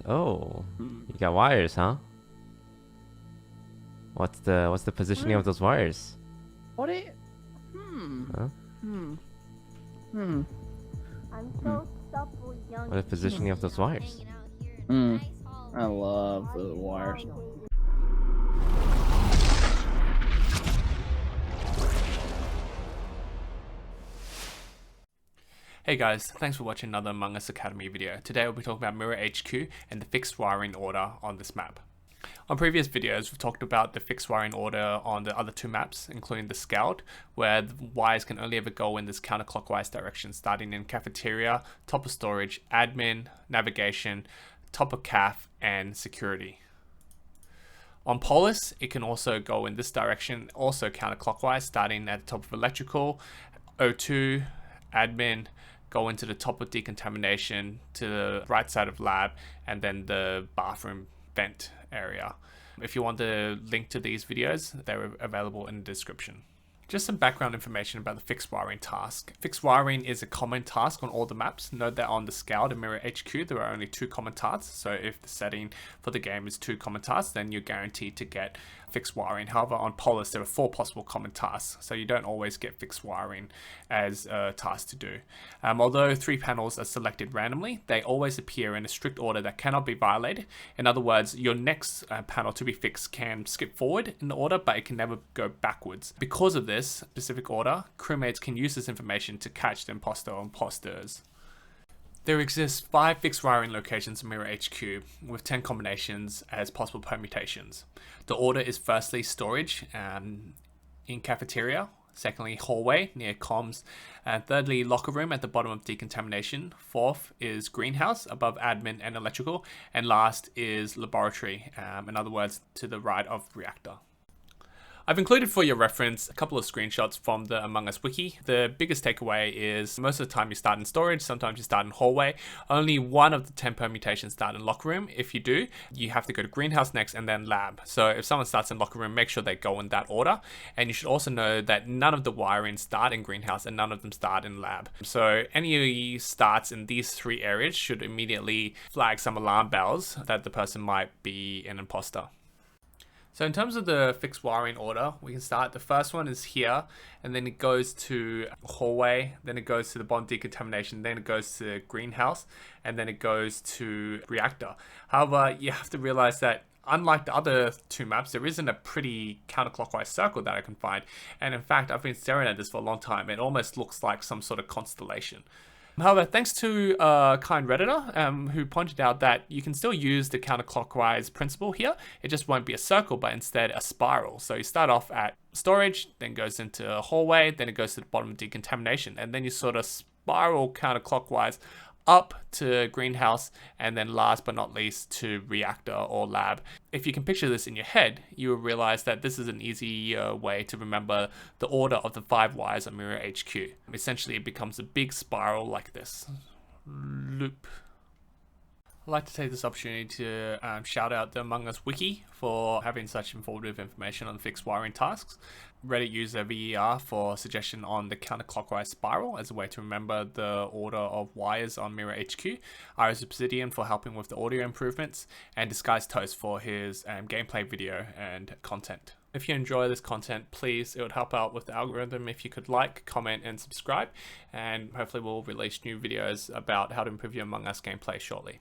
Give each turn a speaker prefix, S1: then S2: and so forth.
S1: Oh, you got wires, huh? What's the positioning of those wires?
S2: What it?
S1: Huh?
S3: I'm so supple, young.
S1: What the positioning of those wires?
S2: I love the wires.
S4: Hey guys, thanks for watching another Among Us Academy video. Today we'll be talking about Mira HQ and the fixed wiring order on this map. On previous videos, we've talked about the fixed wiring order on the other two maps, including the Scout, where the wires can only ever go in this counterclockwise direction, starting in Cafeteria, top of storage, admin, navigation, top of caf, and security. On Polis, it can also go in this direction, also counterclockwise, starting at the top of electrical, O2, admin, go into the top of decontamination to the right side of lab, and then the bathroom vent area. If you want the link to these videos, they're available in the description. Just some background information about the fixed wiring task. Fixed wiring is a common task on all the maps. Note that on the Scout and Mira HQ, there are only 2 common tasks. So if the setting for the game is 2 common tasks, then you're guaranteed to get fixed wiring. However, on Polis, there are 4 possible common tasks. So you don't always get fixed wiring as a task to do. Although 3 panels are selected randomly, they always appear in a strict order that cannot be violated. In other words, your next panel to be fixed can skip forward in the order, but it can never go backwards. Because of this specific order, crewmates can use this information to catch the imposter or imposters. There exists 5 fixed wiring locations in Mira HQ with 10 combinations as possible permutations. The order is firstly storage in Cafeteria, secondly hallway near comms, and thirdly locker room at the bottom of decontamination, fourth is greenhouse above admin and electrical, and last is laboratory, in other words to the right of reactor. I've included for your reference a couple of screenshots from the Among Us wiki. The biggest takeaway is most of the time you start in storage, sometimes you start in hallway. Only one of the 10 permutations start in locker room. If you do, you have to go to greenhouse next and then lab. So if someone starts in locker room, make sure they go in that order. And you should also know that none of the wiring start in greenhouse and none of them start in lab. So any starts in these 3 areas should immediately flag some alarm bells that the person might be an imposter. So in terms of the fixed wiring order, we can start. The first one is here, and then it goes to hallway, then it goes to the bond decontamination, then it goes to greenhouse, and then it goes to reactor. However, you have to realize that unlike the other 2 maps, there isn't a pretty counterclockwise circle that I can find. And in fact, I've been staring at this for a long time. It almost looks like some sort of constellation. However, thanks to a kind Redditor who pointed out that you can still use the counterclockwise principle here. It just won't be a circle, but instead a spiral. So you start off at storage, then goes into a hallway, then it goes to the bottom of decontamination, and then you sort of spiral counterclockwise up to greenhouse, and then last but not least to reactor or lab. If you can picture this in your head, you will realize that this is an easy way to remember the order of the 5 wires on Mira HQ. Essentially, it becomes a big spiral like this. Loop. I'd like to take this opportunity to shout out the Among Us wiki for having such informative information on fixed wiring tasks. Reddit user VER for suggestion on the counterclockwise spiral as a way to remember the order of wires on Mira HQ. Iris Obsidian for helping with the audio improvements, and Disguised Toast for his gameplay video and content. If you enjoy this content, please, it would help out with the algorithm if you could like, comment, and subscribe. And hopefully we'll release new videos about how to improve your Among Us gameplay shortly.